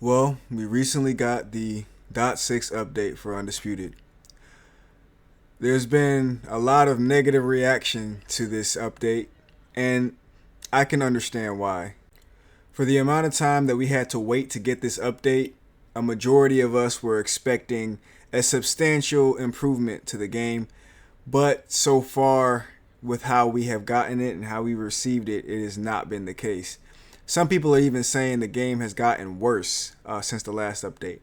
Well, we recently got the .6 update for Undisputed. There's been a lot of negative reaction to this update, and I can understand why. For the amount of time that we had to wait to get this update, a majority of us were expecting a substantial improvement to the game, but so far, with how we have gotten it and how we received it, it has not been the case. Some people are even saying the game has gotten worse since the last update.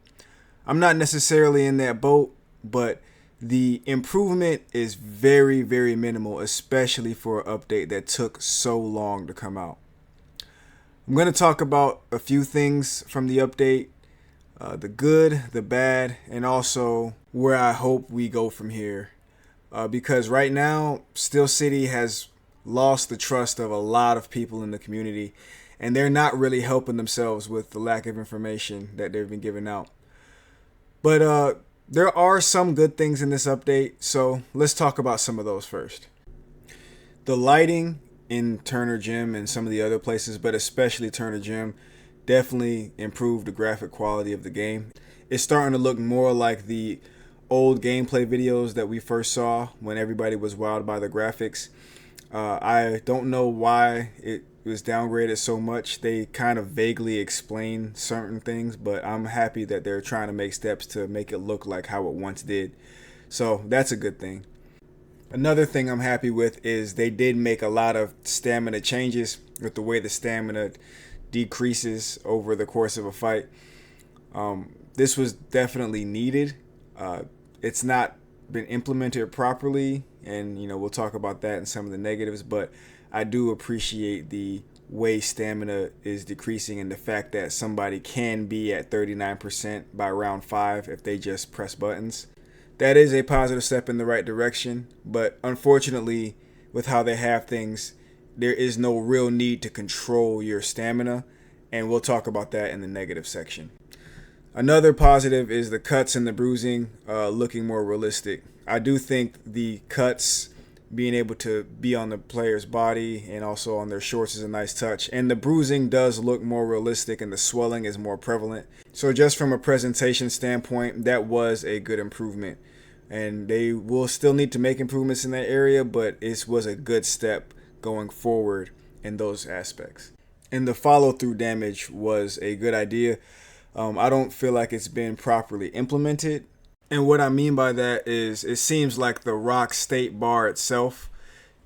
I'm not necessarily in that boat, but the improvement is very, very minimal, especially for an update that took so long to come out. I'm going to talk about a few things from the update, the good, the bad, and also where I hope we go from here. Because right now, Steel City has lost the trust of a lot of people in the community, and they're not really helping themselves with the lack of information that they've been giving out. But there are some good things in this update, so let's talk about some of those first. The lighting in Turner Gym and some of the other places, but especially Turner Gym, definitely improved the graphic quality of the game. It's starting to look more like the old gameplay videos that we first saw when everybody was wowed by the graphics. I don't know why it was downgraded so much. They kind of vaguely explain certain things, but I'm happy that they're trying to make steps to make it look like how it once did. So that's a good thing. Another thing I'm happy with is they did make a lot of stamina changes with the way the stamina decreases over the course of a fight. This was definitely needed. It's not been implemented properly, and we'll talk about that and some of the negatives, but I do appreciate the way stamina is decreasing and the fact that somebody can be at 39% by round 5 if they just press buttons. That is a positive step in the right direction, but unfortunately, with how they have things, there is no real need to control your stamina, and we'll talk about that in the negative section. Another positive is the cuts and the bruising looking more realistic. I do think the cuts being able to be on the player's body and also on their shorts is a nice touch. And the bruising does look more realistic and the swelling is more prevalent. So just from a presentation standpoint, that was a good improvement. And they will still need to make improvements in that area, but it was a good step going forward in those aspects. And the follow-through damage was a good idea. I don't feel like it's been properly implemented. And what I mean by that is it seems like the rock state bar itself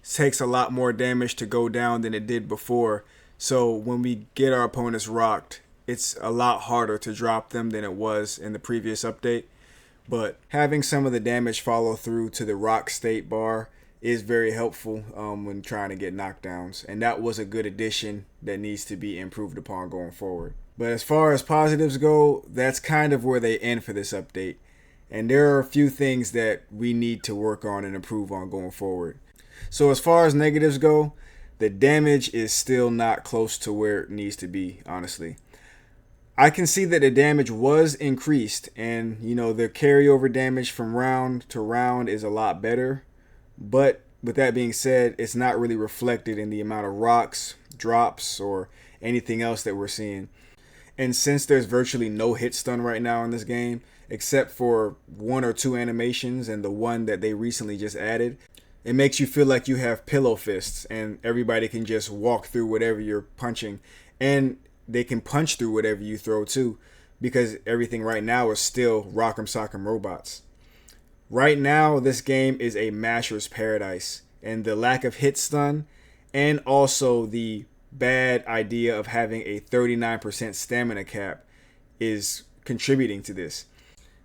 takes a lot more damage to go down than it did before. So when we get our opponents rocked, it's a lot harder to drop them than it was in the previous update. But having some of the damage follow through to the rock state bar is very helpful when trying to get knockdowns. And that was a good addition that needs to be improved upon going forward. But as far as positives go, that's kind of where they end for this update. And there are a few things that we need to work on and improve on going forward. So as far as negatives go, the damage is still not close to where it needs to be, honestly. I can see that the damage was increased, and the carryover damage from round to round is a lot better. But with that being said, it's not really reflected in the amount of rocks, drops, or anything else that we're seeing. And since there's virtually no hit stun right now in this game, except for one or two animations and the one that they recently just added, it makes you feel like you have pillow fists and everybody can just walk through whatever you're punching. And they can punch through whatever you throw too, because everything right now is still Rock'em Sock'em Robots. Right now, this game is a masher's paradise, and the lack of hit stun and also the bad idea of having a 39% stamina cap is contributing to this.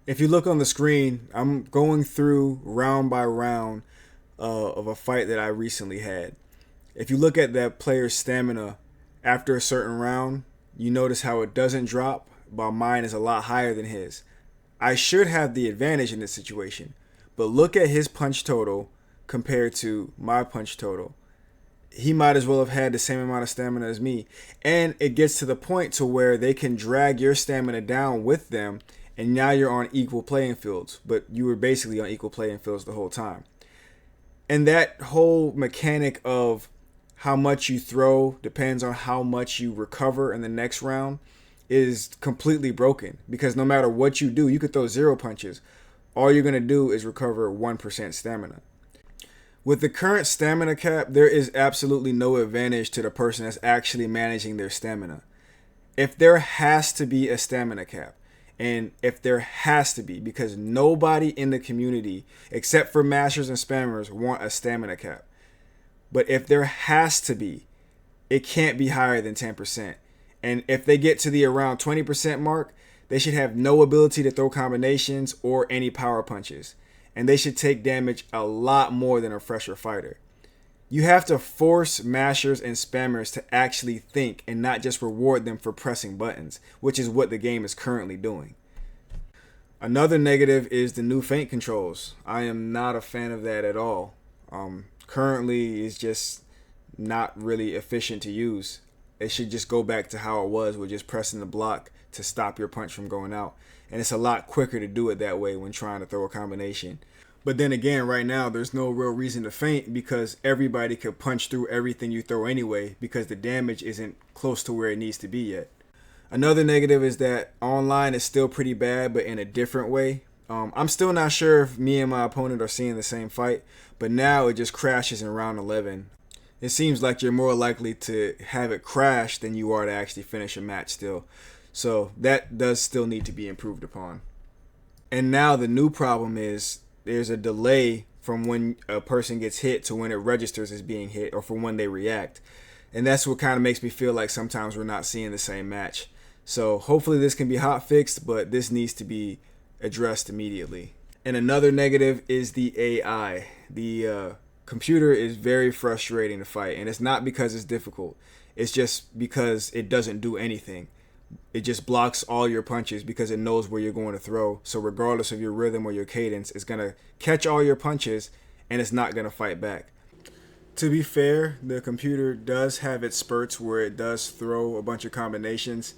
If you look on the screen, I'm going through round by round of a fight that I recently had. If you look at that player's stamina after a certain round, you notice how it doesn't drop, while mine is a lot higher than his. I should have the advantage in this situation, but look at his punch total compared to my punch total. He might as well have had the same amount of stamina as me. And it gets to the point to where they can drag your stamina down with them, and now you're on equal playing fields. But you were basically on equal playing fields the whole time. And that whole mechanic of how much you throw depends on how much you recover in the next round is completely broken, because no matter what you do, you could throw 0 punches. All you're going to do is recover 1% stamina. With the current stamina cap, there is absolutely no advantage to the person that's actually managing their stamina. If there has to be a stamina cap, and if there has to be, because nobody in the community, except for mashers and spammers, want a stamina cap. But if there has to be, it can't be higher than 10%. And if they get to the around 20% mark, they should have no ability to throw combinations or any power punches. And they should take damage a lot more than a fresher fighter. You have to force mashers and spammers to actually think and not just reward them for pressing buttons, which is what the game is currently doing. Another negative is the new feint controls. I am not a fan of that at all. Currently, it's just not really efficient to use. It should just go back to how it was, with just pressing the block to stop your punch from going out. And it's a lot quicker to do it that way when trying to throw a combination. But then again, right now, there's no real reason to feint, because everybody could punch through everything you throw anyway, because the damage isn't close to where it needs to be yet. Another negative is that online is still pretty bad, but in a different way. I'm still not sure if me and my opponent are seeing the same fight, but now it just crashes in round 11. It seems like you're more likely to have it crash than you are to actually finish a match still. So that does still need to be improved upon. And now the new problem is there's a delay from when a person gets hit to when it registers as being hit, or from when they react. And that's what kind of makes me feel like sometimes we're not seeing the same match. So hopefully this can be hot fixed, but this needs to be addressed immediately. And another negative is the AI. The computer is very frustrating to fight, and it's not because it's difficult. It's just because it doesn't do anything. It just blocks all your punches because it knows where you're going to throw. So regardless of your rhythm or your cadence, it's going to catch all your punches, and it's not going to fight back. To be fair, the computer does have its spurts where it does throw a bunch of combinations,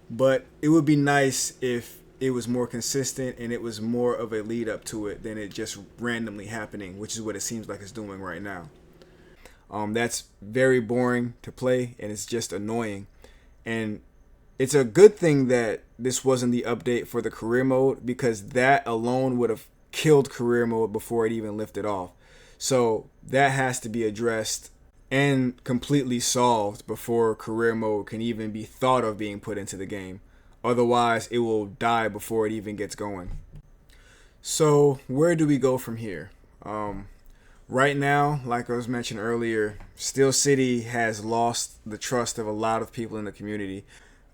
but it would be nice if it was more consistent and it was more of a lead up to it than it just randomly happening, which is what it seems like it's doing right now. That's very boring to play, and it's just annoying. And it's a good thing that this wasn't the update for the career mode, because that alone would have killed career mode before it even lifted off. So that has to be addressed and completely solved before career mode can even be thought of being put into the game. Otherwise, it will die before it even gets going. So where do we go from here? Right now, like I was mentioned earlier, Steel City has lost the trust of a lot of people in the community.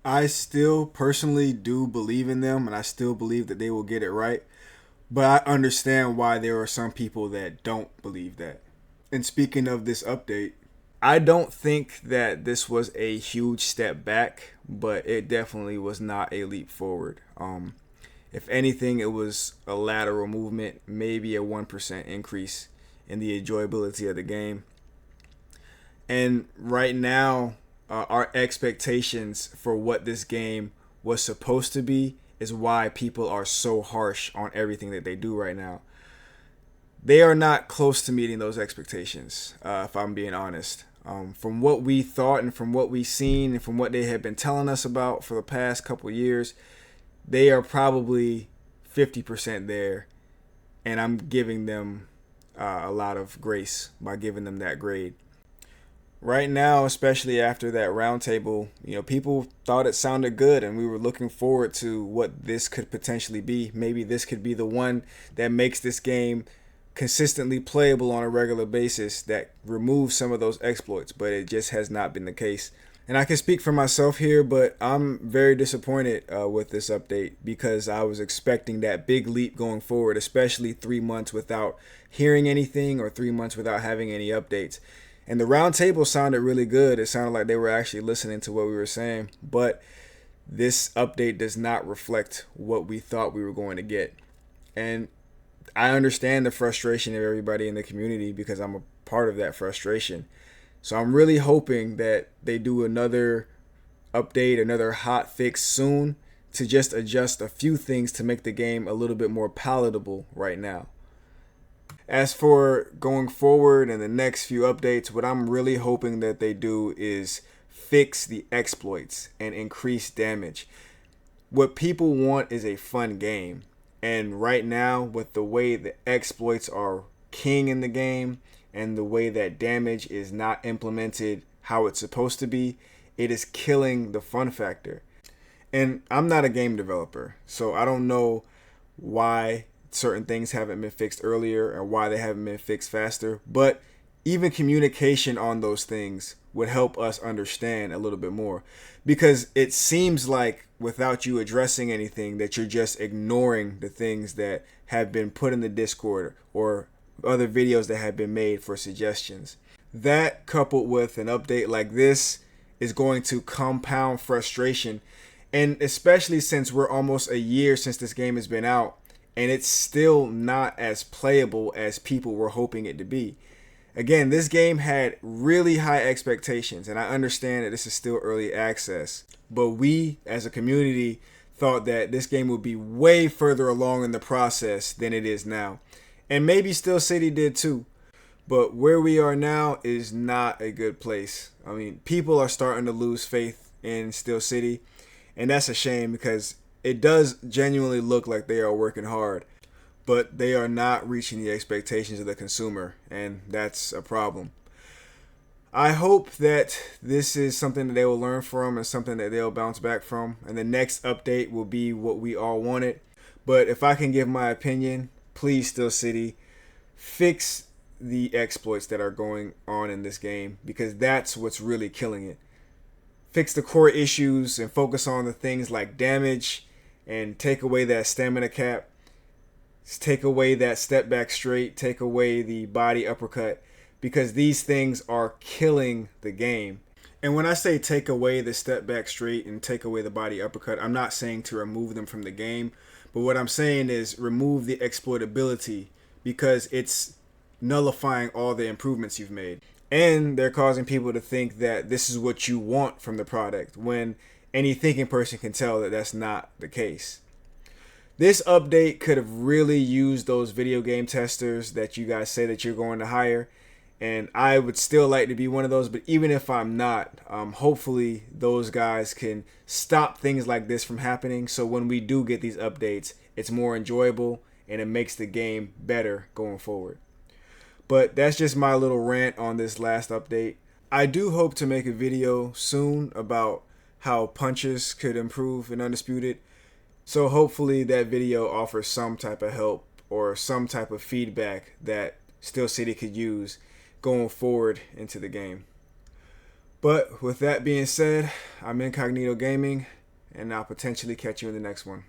I still personally do believe in them, and I still believe that they will get it right. But I understand why there are some people that don't believe that. And speaking of this update, I don't think that this was a huge step back, but it definitely was not a leap forward. If anything, it was a lateral movement, maybe a 1% increase in the enjoyability of the game. And right now, our expectations for what this game was supposed to be is why people are so harsh on everything that they do right now. They are not close to meeting those expectations, if I'm being honest. From what we thought and from what we've seen and from what they have been telling us about for the past couple years, they are probably 50% there, and I'm giving them a lot of grace by giving them that grade. Right now, especially after that roundtable, people thought it sounded good, and we were looking forward to what this could potentially be. Maybe this could be the one that makes this game consistently playable on a regular basis, that removes some of those exploits, but it just has not been the case. And I can speak for myself here, but I'm very disappointed with this update, because I was expecting that big leap going forward, especially 3 months without hearing anything or 3 months without having any updates. And the roundtable sounded really good. It sounded like they were actually listening to what we were saying, but this update does not reflect what we thought we were going to get. And I understand the frustration of everybody in the community, because I'm a part of that frustration. So I'm really hoping that they do another update, another hot fix soon, to just adjust a few things to make the game a little bit more palatable right now. As for going forward and the next few updates, what I'm really hoping that they do is fix the exploits and increase damage. What people want is a fun game. And right now, with the way the exploits are king in the game and the way that damage is not implemented how it's supposed to be, it is killing the fun factor. And I'm not a game developer, so I don't know why certain things haven't been fixed earlier and why they haven't been fixed faster. But even communication on those things would help us understand a little bit more, because it seems like without you addressing anything that you're just ignoring the things that have been put in the Discord or other videos that have been made for suggestions. That, coupled with an update like this, is going to compound frustration, and especially since we're almost a year since this game has been out and it's still not as playable as people were hoping it to be. Again, this game had really high expectations, and I understand that this is still early access, but we as a community thought that this game would be way further along in the process than it is now. And maybe Steel City did too. But where we are now is not a good place. I mean, people are starting to lose faith in Steel City, and that's a shame because it does genuinely look like they are working hard, but they are not reaching the expectations of the consumer, and that's a problem. I hope that this is something that they will learn from and something that they'll bounce back from, and the next update will be what we all wanted. But if I can give my opinion, please, Steel City, fix the exploits that are going on in this game, because that's what's really killing it. Fix the core issues and focus on the things like damage, and take away that stamina cap, take away that step back straight, take away the body uppercut, because these things are killing the game. And when I say take away the step back straight and take away the body uppercut, I'm not saying to remove them from the game, but what I'm saying is remove the exploitability, because it's nullifying all the improvements you've made. And they're causing people to think that this is what you want from the product, when any thinking person can tell that that's not the case. This update could have really used those video game testers that you guys say that you're going to hire, and I would still like to be one of those, but even if I'm not, hopefully those guys can stop things like this from happening, so when we do get these updates, it's more enjoyable and it makes the game better going forward. But that's just my little rant on this last update. I do hope to make a video soon about how punches could improve in Undisputed. So hopefully that video offers some type of help or some type of feedback that Steel City could use going forward into the game. But with that being said, I'm Incognito Gaming, and I'll potentially catch you in the next one.